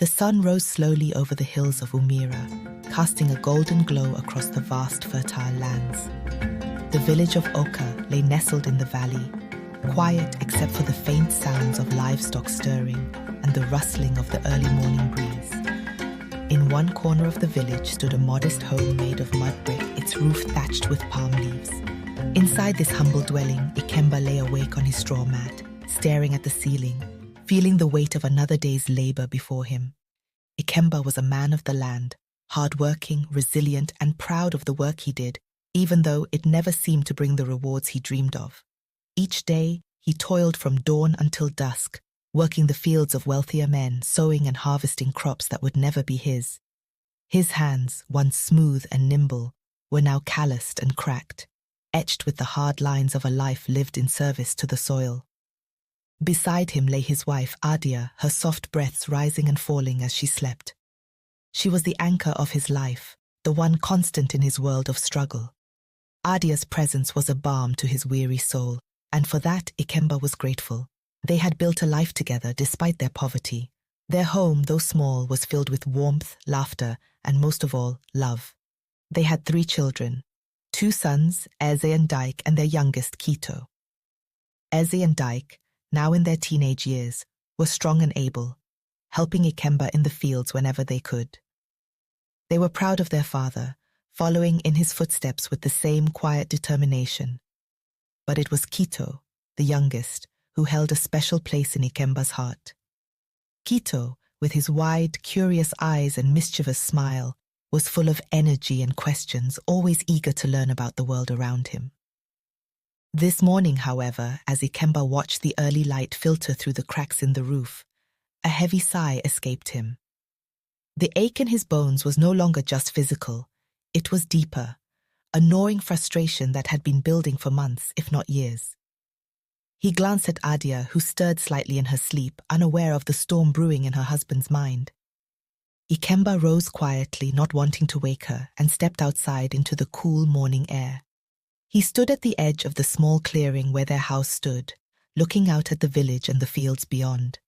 The sun rose slowly over the hills of Umira, casting a golden glow across the vast fertile lands. The village of Oka lay nestled in the valley, quiet except for the faint sounds of livestock stirring and the rustling of the early morning breeze. In one corner of the village stood a modest home made of mud brick, its roof thatched with palm leaves. Inside this humble dwelling, Ikemba lay awake on his straw mat, staring at the ceiling, feeling the weight of another day's labor before him. Ikemba was a man of the land, hard-working, resilient, and proud of the work he did, even though it never seemed to bring the rewards he dreamed of. Each day, he toiled from dawn until dusk, working the fields of wealthier men, sowing and harvesting crops that would never be his. His hands, once smooth and nimble, were now calloused and cracked, etched with the hard lines of a life lived in service to the soil. Beside him lay his wife, Adia, her soft breaths rising and falling as she slept. She was the anchor of his life, the one constant in his world of struggle. Adia's presence was a balm to his weary soul, and for that Ikemba was grateful. They had built a life together despite their poverty. Their home, though small, was filled with warmth, laughter, and most of all, love. They had 3 children, 2 sons, Eze and Dike, and their youngest, Kito. Eze and Dike, now in their teenage years, were strong and able, helping Ikemba in the fields whenever they could. They were proud of their father, following in his footsteps with the same quiet determination. But it was Kito, the youngest, who held a special place in Ikemba's heart. Kito, with his wide, curious eyes and mischievous smile, was full of energy and questions, always eager to learn about the world around him. This morning, however, as Ikemba watched the early light filter through the cracks in the roof, a heavy sigh escaped him. The ache in his bones was no longer just physical, it was deeper, a gnawing frustration that had been building for months, if not years. He glanced at Adia, who stirred slightly in her sleep, unaware of the storm brewing in her husband's mind. Ikemba rose quietly, not wanting to wake her, and stepped outside into the cool morning air. He stood at the edge of the small clearing where their house stood, looking out at the village and the fields beyond.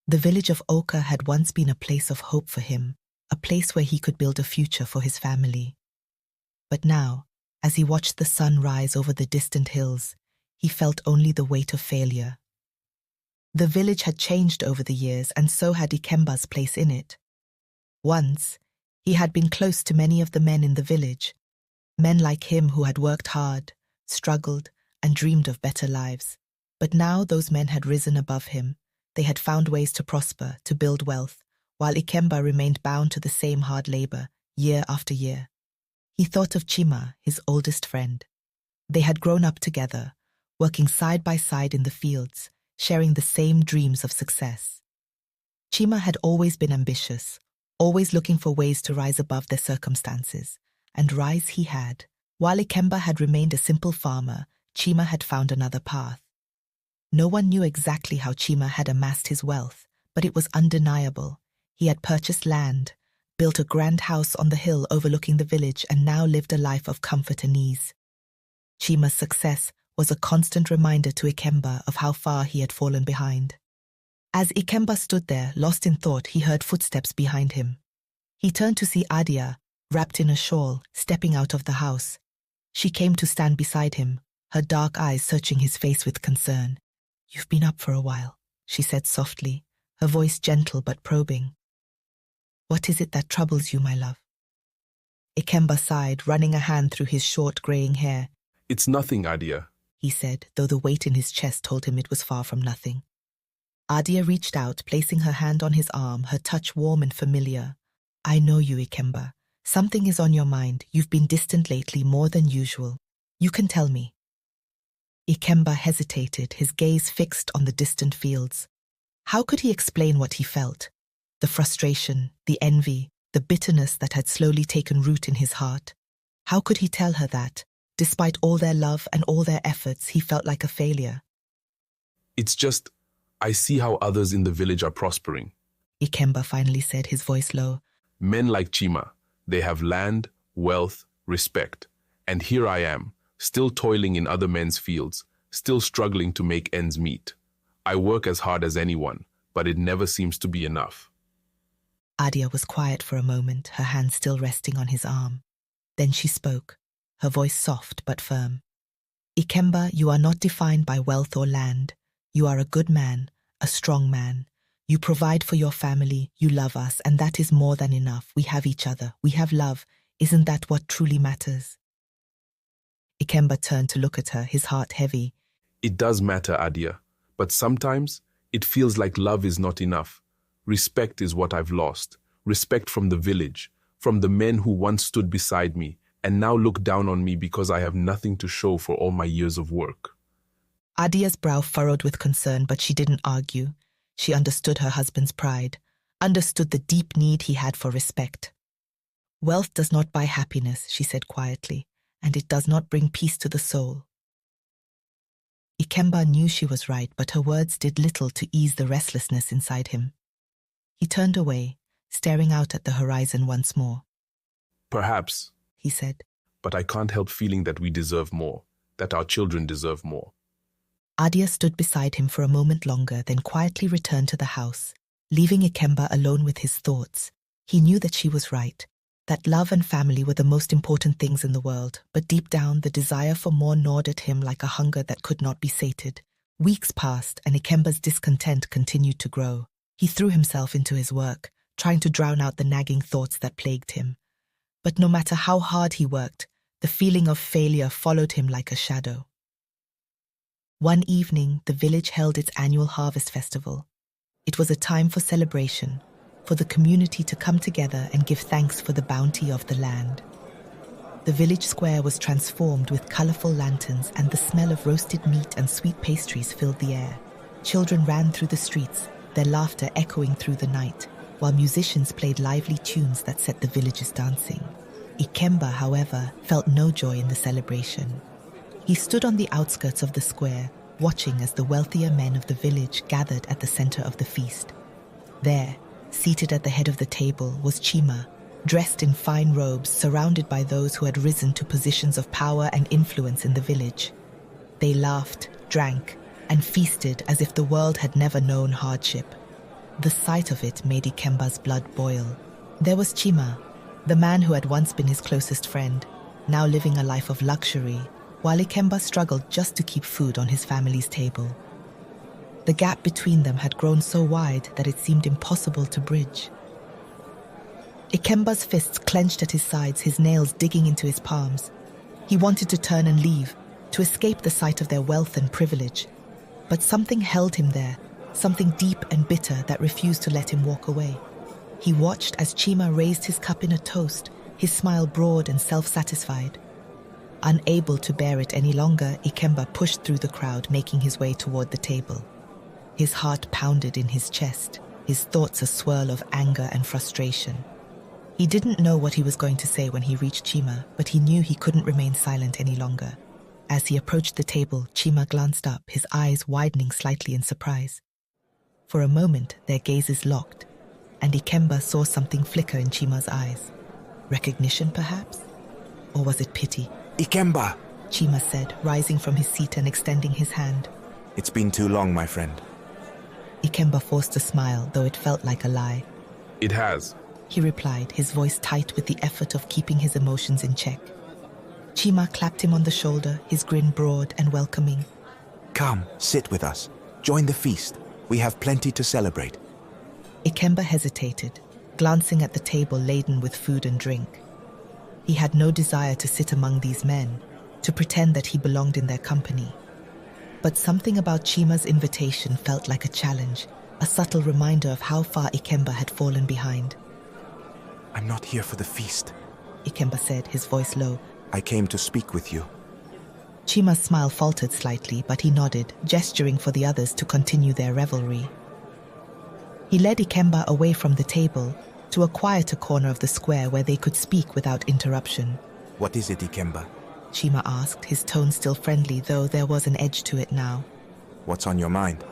The village of Oka had once been a place of hope for him, a place where he could build a future for his family. But now, as he watched the sun rise over the distant hills, he felt only the weight of failure. The village had changed over the years, and so had Ikemba's place in it. Once, he had been close to many of the men in the village, men like him who had worked hard, struggled, and dreamed of better lives. But now those men had risen above him. They had found ways to prosper, to build wealth, while Ikemba remained bound to the same hard labor, year after year. He thought of Chima, his oldest friend. They had grown up together, working side by side in the fields, sharing the same dreams of success. Chima had always been ambitious, always looking for ways to rise above their circumstances, and rise he had. While Ikemba had remained a simple farmer, Chima had found another path. No one knew exactly how Chima had amassed his wealth, but it was undeniable. He had purchased land, built a grand house on the hill overlooking the village, and now lived a life of comfort and ease. Chima's success was a constant reminder to Ikemba of how far he had fallen behind. As Ikemba stood there, lost in thought, he heard footsteps behind him. He turned to see Adia, wrapped in a shawl, stepping out of the house. She came to stand beside him, her dark eyes searching his face with concern. "You've been up for a while," she said softly, her voice gentle but probing. "What is it that troubles you, my love?" Ikemba sighed, running a hand through his short, greying hair. "It's nothing, Adia," he said, though the weight in his chest told him it was far from nothing. Adia reached out, placing her hand on his arm, her touch warm and familiar. "I know you, Ikemba. Something is on your mind. You've been distant lately, more than usual. You can tell me." Ikemba hesitated, his gaze fixed on the distant fields. How could he explain what he felt? The frustration, the envy, the bitterness that had slowly taken root in his heart. How could he tell her that, despite all their love and all their efforts, he felt like a failure? "It's just, I see how others in the village are prospering," Ikemba finally said, his voice low. "Men like Chima, they have land, wealth, respect. And here I am, still toiling in other men's fields, still struggling to make ends meet. I work as hard as anyone, but it never seems to be enough." Adia was quiet for a moment, her hand still resting on his arm. Then she spoke, her voice soft but firm. Ikemba, you are not defined by wealth or land. You are a good man, a strong man. You provide for your family, you love us, and that is more than enough. We have each other, we have love. Isn't that what truly matters? Ikemba turned to look at her, his heart heavy. It does matter, Adia, but sometimes it feels like love is not enough. Respect is what I've lost. Respect from the village, from the men who once stood beside me and now look down on me because I have nothing to show for all my years of work. Adia's brow furrowed with concern, but she didn't argue. She understood her husband's pride, understood the deep need he had for respect. Wealth does not buy happiness, she said quietly, and it does not bring peace to the soul. Ikemba knew she was right, but her words did little to ease the restlessness inside him. He turned away, staring out at the horizon once more. Perhaps, he said, but I can't help feeling that we deserve more, that our children deserve more. Adia stood beside him for a moment longer, then quietly returned to the house, leaving Ikemba alone with his thoughts. He knew that she was right, that love and family were the most important things in the world, but deep down the desire for more gnawed at him like a hunger that could not be sated. Weeks passed, and Ikemba's discontent continued to grow. He threw himself into his work, trying to drown out the nagging thoughts that plagued him. But no matter how hard he worked, the feeling of failure followed him like a shadow. One evening, the village held its annual harvest festival. It was a time for celebration, for the community to come together and give thanks for the bounty of the land. The village square was transformed with colorful lanterns, and the smell of roasted meat and sweet pastries filled the air. Children ran through the streets, their laughter echoing through the night, while musicians played lively tunes that set the villagers dancing. Ikemba, however, felt no joy in the celebration. He stood on the outskirts of the square, watching as the wealthier men of the village gathered at the center of the feast. There, seated at the head of the table, was Chima, dressed in fine robes, surrounded by those who had risen to positions of power and influence in the village. They laughed, drank, and feasted as if the world had never known hardship. The sight of it made Ikemba's blood boil. There was Chima, the man who had once been his closest friend, now living a life of luxury, while Ikemba struggled just to keep food on his family's table. The gap between them had grown so wide that it seemed impossible to bridge. Ikemba's fists clenched at his sides, his nails digging into his palms. He wanted to turn and leave, to escape the sight of their wealth and privilege. But something held him there, something deep and bitter that refused to let him walk away. He watched as Chima raised his cup in a toast, his smile broad and self-satisfied. Unable to bear it any longer, Ikemba pushed through the crowd, making his way toward the table. His heart pounded in his chest, his thoughts a swirl of anger and frustration. He didn't know what he was going to say when he reached Chima, but he knew he couldn't remain silent any longer. As he approached the table, Chima glanced up, his eyes widening slightly in surprise. For a moment, their gazes locked, and Ikemba saw something flicker in Chima's eyes. Recognition, perhaps? Or was it pity? Ikemba! Chima said, rising from his seat and extending his hand. It's been too long, my friend. Ikemba forced a smile, though it felt like a lie. It has, he replied, his voice tight with the effort of keeping his emotions in check. Chima clapped him on the shoulder, his grin broad and welcoming. Come, sit with us. Join the feast. We have plenty to celebrate. Ikemba hesitated, glancing at the table laden with food and drink. He had no desire to sit among these men, to pretend that he belonged in their company. But something about Chima's invitation felt like a challenge, a subtle reminder of how far Ikemba had fallen behind. I'm not here for the feast, Ikemba said, his voice low. I came to speak with you. Chima's smile faltered slightly, but he nodded, gesturing for the others to continue their revelry. He led Ikemba away from the table to a quieter corner of the square where they could speak without interruption. What is it, Ikemba? Chima asked, his tone still friendly, though there was an edge to it now. What's on your mind?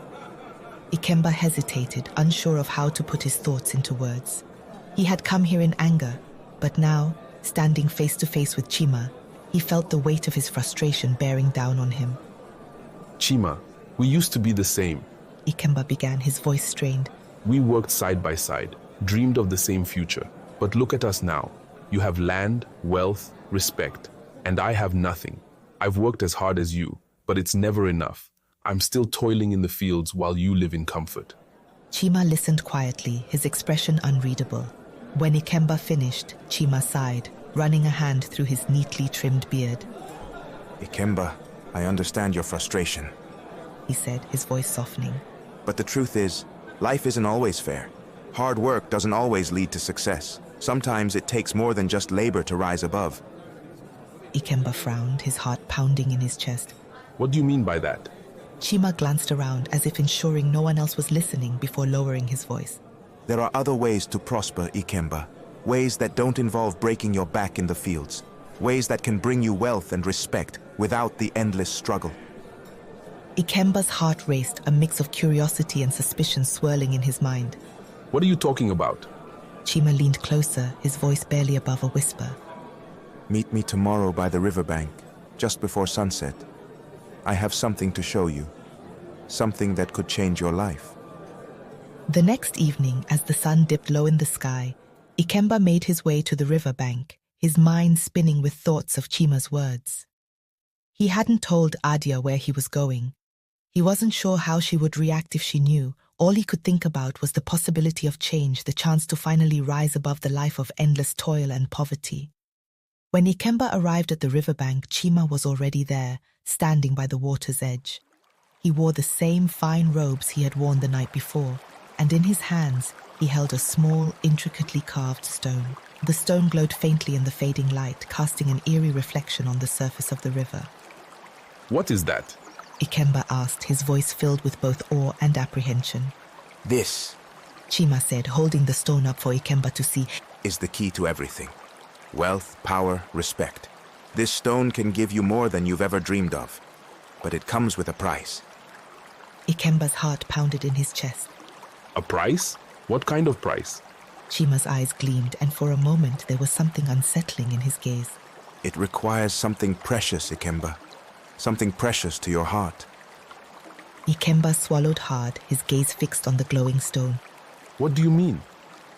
Ikemba hesitated, unsure of how to put his thoughts into words. He had come here in anger, but now, standing face to face with Chima, he felt the weight of his frustration bearing down on him. Chima, we used to be the same. Ikemba began, his voice strained. We worked side by side. dreamed of the same future. But look at us now. You have land, wealth, respect, and I have nothing. I've worked as hard as you, but it's never enough. I'm still toiling in the fields while you live in comfort. Chima listened quietly, his expression unreadable. When Ikemba finished, Chima sighed, running a hand through his neatly trimmed beard. Ikemba, I understand your frustration, He said, his voice softening. but the truth is, life isn't always fair. Hard work doesn't always lead to success. Sometimes it takes more than just labor to rise above. Ikemba frowned, his heart pounding in his chest. What do you mean by that? Chima glanced around as if ensuring no one else was listening before lowering his voice. There are other ways to prosper, Ikemba. Ways that don't involve breaking your back in the fields. Ways that can bring you wealth and respect without the endless struggle. Ikemba's heart raced, a mix of curiosity and suspicion swirling in his mind. What are you talking about? Chima leaned closer, his voice barely above a whisper. Meet me tomorrow by the riverbank, just before sunset. I have something to show you. Something that could change your life. The next evening, as the sun dipped low in the sky, Ikemba made his way to the riverbank, his mind spinning with thoughts of Chima's words. He hadn't told Adia where he was going. He wasn't sure how she would react if she knew. All he could think about was the possibility of change, the chance to finally rise above the life of endless toil and poverty. When Ikemba arrived at the riverbank, Chima was already there, standing by the water's edge. He wore the same fine robes he had worn the night before, and in his hands he held a small, intricately carved stone. The stone glowed faintly in the fading light, casting an eerie reflection on the surface of the river. What is that? Ikemba asked, his voice filled with both awe and apprehension. This Chima said, holding the stone up for Ikemba to see. is the key to everything. Wealth, power, respect. This stone can give you more than you've ever dreamed of. But it comes with a price. Ikemba's heart pounded in his chest. A price? What kind of price? Chima's eyes gleamed, and for a moment there was something unsettling in his gaze. It requires something precious, Ikemba. Something precious to your heart. Ikemba swallowed hard, his gaze fixed on the glowing stone. What do you mean?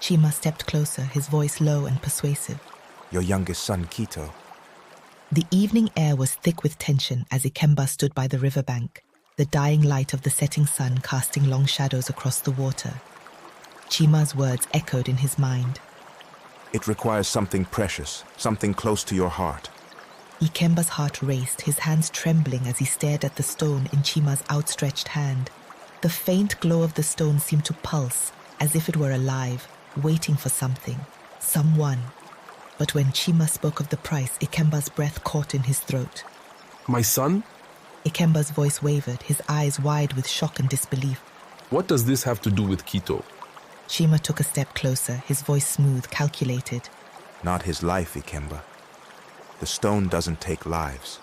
Chima stepped closer, his voice low and persuasive. Your youngest son, Kito. The evening air was thick with tension as Ikemba stood by the riverbank, the dying light of the setting sun casting long shadows across the water. Chima's words echoed in his mind. It requires something precious, something close to your heart. Ikemba's heart raced, his hands trembling as he stared at the stone in Chima's outstretched hand. The faint glow of the stone seemed to pulse, as if it were alive, waiting for something, someone. But when Chima spoke of the price, Ikemba's breath caught in his throat. My son? Ikemba's voice wavered, his eyes wide with shock and disbelief. What does this have to do with Quito? Chima took a step closer, his voice smooth, calculated. Not his life, Ikemba. The stone doesn't take lives,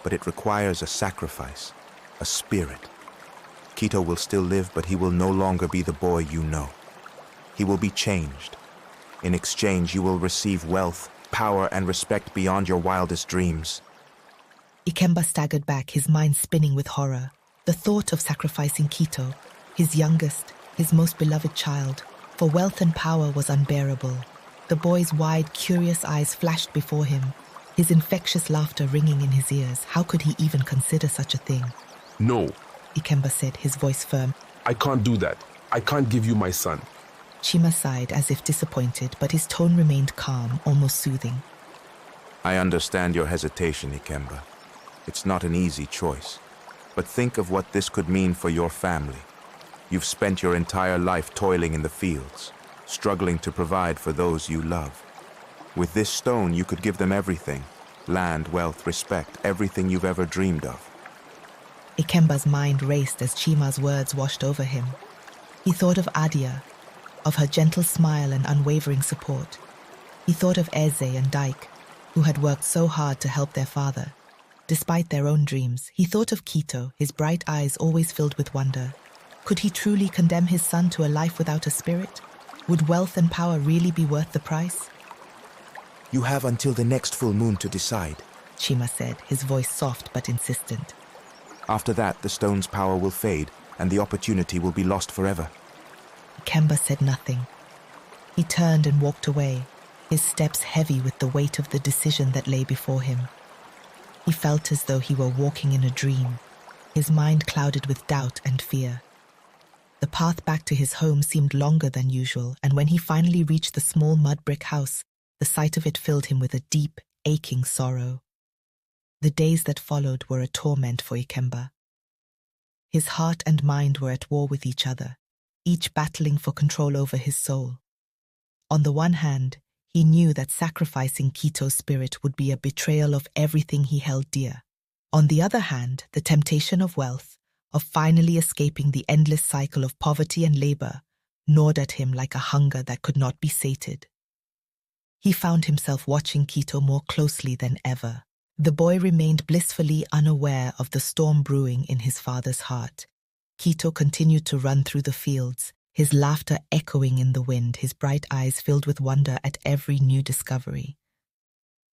but it requires a sacrifice, a spirit. Quito will still live, but he will no longer be the boy you know. He will be changed. In exchange, you will receive wealth, power, and respect beyond your wildest dreams. Ikemba staggered back, his mind spinning with horror. The thought of sacrificing Quito, his youngest, his most beloved child, for wealth and power was unbearable. The boy's wide, curious eyes flashed before him, his infectious laughter ringing in his ears. How could he even consider such a thing? No, Ikemba said, his voice firm. I can't do that. I can't give you my son. Chima sighed as if disappointed, but his tone remained calm, almost soothing. I understand your hesitation, Ikemba. It's not an easy choice. But think of what this could mean for your family. You've spent your entire life toiling in the fields, struggling to provide for those you love. With this stone, you could give them everything. Land, wealth, respect, everything you've ever dreamed of. Ikemba's mind raced as Chima's words washed over him. He thought of Adia, of her gentle smile and unwavering support. He thought of Eze and Dyke, who had worked so hard to help their father. Despite their own dreams, he thought of Quito, his bright eyes always filled with wonder. Could he truly condemn his son to a life without a spirit? Would wealth and power really be worth the price? You have until the next full moon to decide. Chima said, his voice soft but insistent. After that, the stone's power will fade, and the opportunity will be lost forever. Ikemba said nothing. He turned and walked away, his steps heavy with the weight of the decision that lay before him. He felt as though he were walking in a dream, his mind clouded with doubt and fear. The path back to his home seemed longer than usual, and when he finally reached the small mud brick house, the sight of it filled him with a deep, aching sorrow. The days that followed were a torment for Ikemba. His heart and mind were at war with each other, each battling for control over his soul. On the one hand, he knew that sacrificing Kito's spirit would be a betrayal of everything he held dear. On the other hand, the temptation of wealth, of finally escaping the endless cycle of poverty and labor, gnawed at him like a hunger that could not be sated. He found himself watching Kito more closely than ever. The boy remained blissfully unaware of the storm brewing in his father's heart. Kito continued to run through the fields, his laughter echoing in the wind, his bright eyes filled with wonder at every new discovery.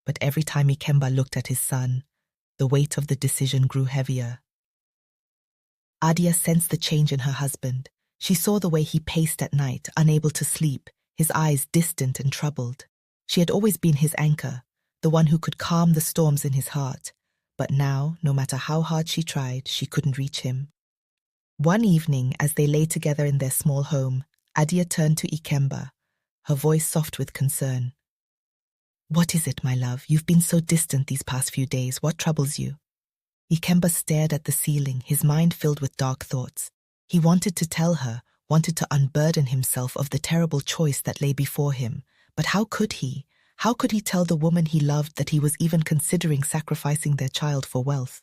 But every time Ikemba looked at his son, the weight of the decision grew heavier. Adia sensed the change in her husband. She saw the way he paced at night, unable to sleep, his eyes distant and troubled. She had always been his anchor, the one who could calm the storms in his heart. But now, no matter how hard she tried, she couldn't reach him. One evening, as they lay together in their small home, Adia turned to Ikemba, her voice soft with concern. "What is it, my love? You've been so distant these past few days. What troubles you?" Ikemba stared at the ceiling, his mind filled with dark thoughts. He wanted to tell her, wanted to unburden himself of the terrible choice that lay before him. But how could he? How could he tell the woman he loved that he was even considering sacrificing their child for wealth?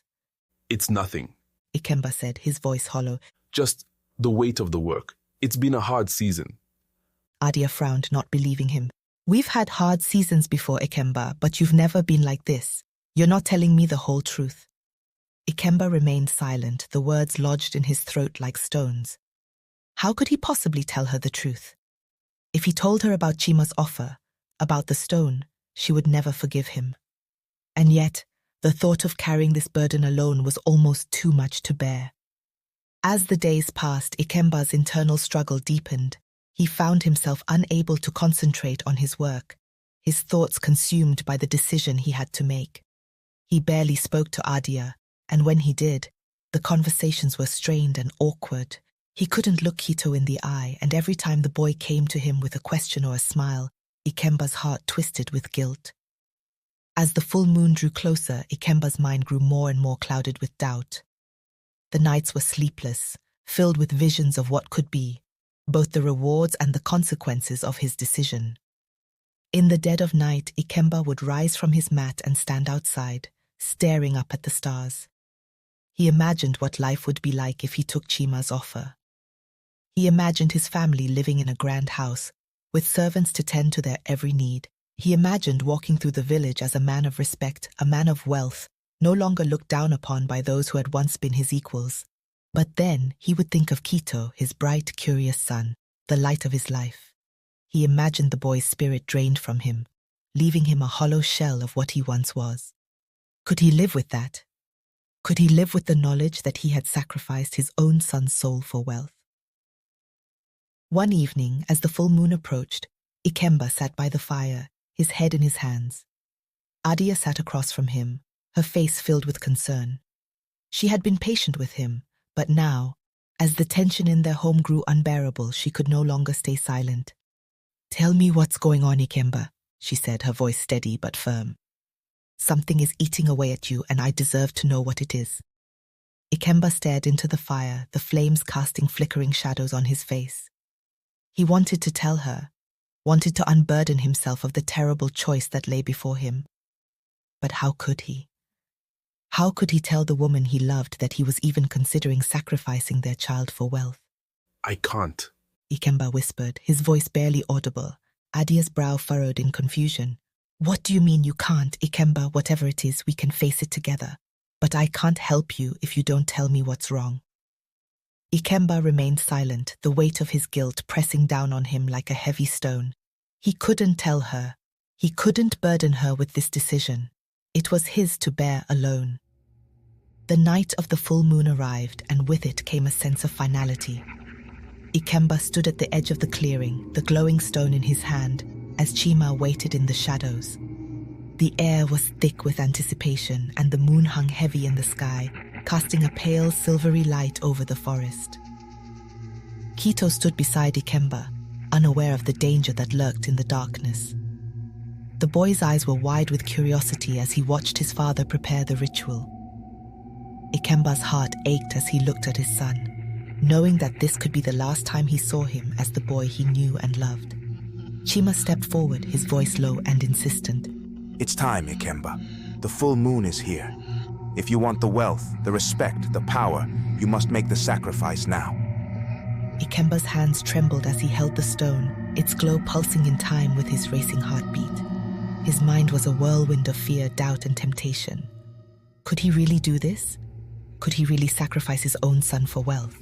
It's nothing, Ikemba said, his voice hollow. just the weight of the work. It's been a hard season. Adia frowned, not believing him. "We've had hard seasons before, Ikemba, but you've never been like this. You're not telling me the whole truth." Ikemba remained silent, the words lodged in his throat like stones. How could he possibly tell her the truth? If he told her about Chima's offer, about the stone, she would never forgive him. And yet, the thought of carrying this burden alone was almost too much to bear. As the days passed, Ikemba's internal struggle deepened. He found himself unable to concentrate on his work, his thoughts consumed by the decision he had to make. He barely spoke to Adia, and when he did, the conversations were strained and awkward. He couldn't look Kito in the eye, and every time the boy came to him with a question or a smile, Ikemba's heart twisted with guilt. As the full moon drew closer, Ikemba's mind grew more and more clouded with doubt. The nights were sleepless, filled with visions of what could be, both the rewards and the consequences of his decision. In the dead of night, Ikemba would rise from his mat and stand outside, staring up at the stars. He imagined what life would be like if he took Chima's offer. He imagined his family living in a grand house, with servants to tend to their every need. He imagined walking through the village as a man of respect, a man of wealth, no longer looked down upon by those who had once been his equals. But then he would think of Kito, his bright, curious son, the light of his life. He imagined the boy's spirit drained from him, leaving him a hollow shell of what he once was. Could he live with that? Could he live with the knowledge that he had sacrificed his own son's soul for wealth? One evening, as the full moon approached, Ikemba sat by the fire, his head in his hands. Adia sat across from him, her face filled with concern. She had been patient with him, but now, as the tension in their home grew unbearable, she could no longer stay silent. "Tell me what's going on, Ikemba," she said, her voice steady but firm. "Something is eating away at you, and I deserve to know what it is." Ikemba stared into the fire, the flames casting flickering shadows on his face. He wanted to tell her, wanted to unburden himself of the terrible choice that lay before him. But how could he? How could he tell the woman he loved that he was even considering sacrificing their child for wealth? I can't. Ikemba whispered, his voice barely audible. Adia's brow furrowed in confusion. "What do you mean you can't, Ikemba? Whatever it is, we can face it together. But I can't help you if you don't tell me what's wrong." Ikemba remained silent, the weight of his guilt pressing down on him like a heavy stone. He couldn't tell her. He couldn't burden her with this decision. It was his to bear alone. The night of the full moon arrived, and with it came a sense of finality. Ikemba stood at the edge of the clearing, the glowing stone in his hand, as Chima waited in the shadows. The air was thick with anticipation, and the moon hung heavy in the sky, casting a pale, silvery light over the forest. Kito stood beside Ikemba, unaware of the danger that lurked in the darkness. The boy's eyes were wide with curiosity as he watched his father prepare the ritual. Ikemba's heart ached as he looked at his son, knowing that this could be the last time he saw him as the boy he knew and loved. Chima stepped forward, his voice low and insistent. It's time, Ikemba. The full moon is here. If you want the wealth, the respect, the power, you must make the sacrifice now. Ikemba's hands trembled as he held the stone, its glow pulsing in time with his racing heartbeat. His mind was a whirlwind of fear, doubt, and temptation. Could he really do this? Could he really sacrifice his own son for wealth?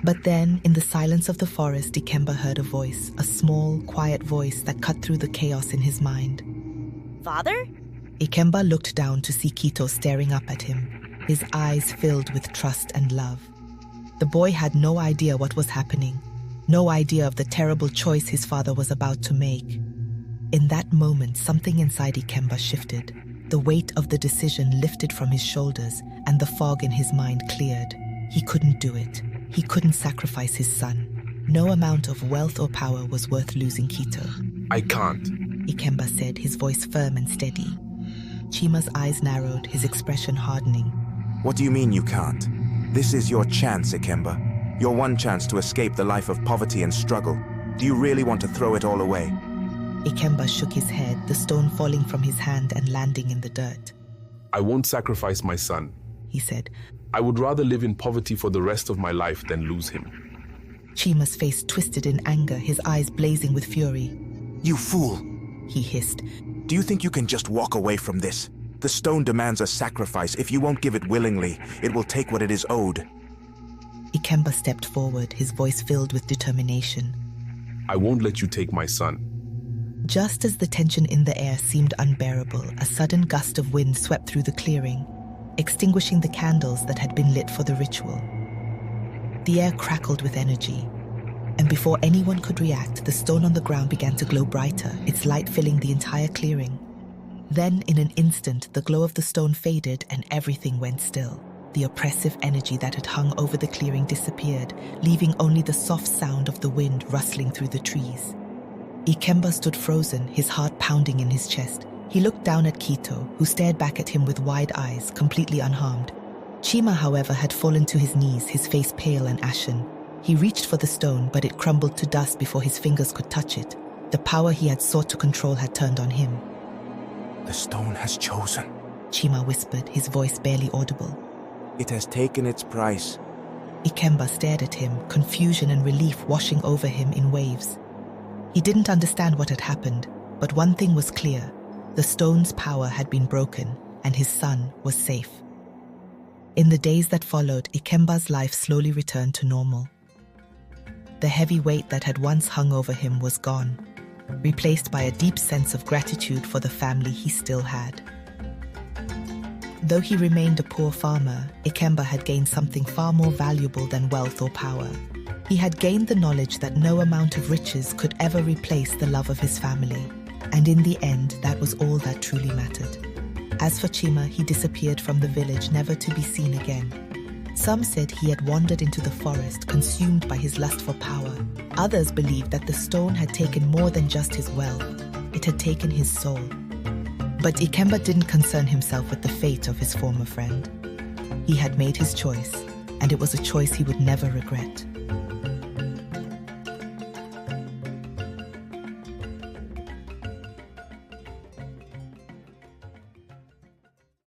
But then, in the silence of the forest, Ikemba heard a voice, a small, quiet voice that cut through the chaos in his mind. Father? Ikemba looked down to see Kito staring up at him, his eyes filled with trust and love. The boy had no idea what was happening, no idea of the terrible choice his father was about to make. In that moment, something inside Ikemba shifted. The weight of the decision lifted from his shoulders, and the fog in his mind cleared. He couldn't do it. He couldn't sacrifice his son. No amount of wealth or power was worth losing Kito. I can't. Ikemba said, his voice firm and steady. Chima's eyes narrowed, his expression hardening. What do you mean you can't? This is your chance, Ikemba. Your one chance to escape the life of poverty and struggle. Do you really want to throw it all away? Ikemba shook his head, the stone falling from his hand and landing in the dirt. I won't sacrifice my son, he said. I would rather live in poverty for the rest of my life than lose him. Chima's face twisted in anger, his eyes blazing with fury. You fool, he hissed. Do you think you can just walk away from this? The stone demands a sacrifice. If you won't give it willingly, it will take what it is owed. Ikemba stepped forward, his voice filled with determination. I won't let you take my son. Just as the tension in the air seemed unbearable, a sudden gust of wind swept through the clearing, extinguishing the candles that had been lit for the ritual. The air crackled with energy, and before anyone could react, the stone on the ground began to glow brighter, its light filling the entire clearing. Then, in an instant, the glow of the stone faded and everything went still. The oppressive energy that had hung over the clearing disappeared, leaving only the soft sound of the wind rustling through the trees. Ikemba stood frozen, his heart pounding in his chest. He looked down at Kito, who stared back at him with wide eyes, completely unharmed. Chima, however, had fallen to his knees, his face pale and ashen. He reached for the stone, but it crumbled to dust before his fingers could touch it. The power he had sought to control had turned on him. The stone has chosen, Chima whispered, his voice barely audible. It has taken its price. Ikemba stared at him, confusion and relief washing over him in waves. He didn't understand what had happened, but one thing was clear. The stone's power had been broken, and his son was safe. In the days that followed, Ikemba's life slowly returned to normal. The heavy weight that had once hung over him was gone, replaced by a deep sense of gratitude for the family he still had. Though he remained a poor farmer, Ikemba had gained something far more valuable than wealth or power. He had gained the knowledge that no amount of riches could ever replace the love of his family, and in the end, that was all that truly mattered. As for Chima, he disappeared from the village, never to be seen again. Some said he had wandered into the forest, consumed by his lust for power. Others believed that the stone had taken more than just his wealth. It had taken his soul. But Ikemba didn't concern himself with the fate of his former friend. He had made his choice, and it was a choice he would never regret.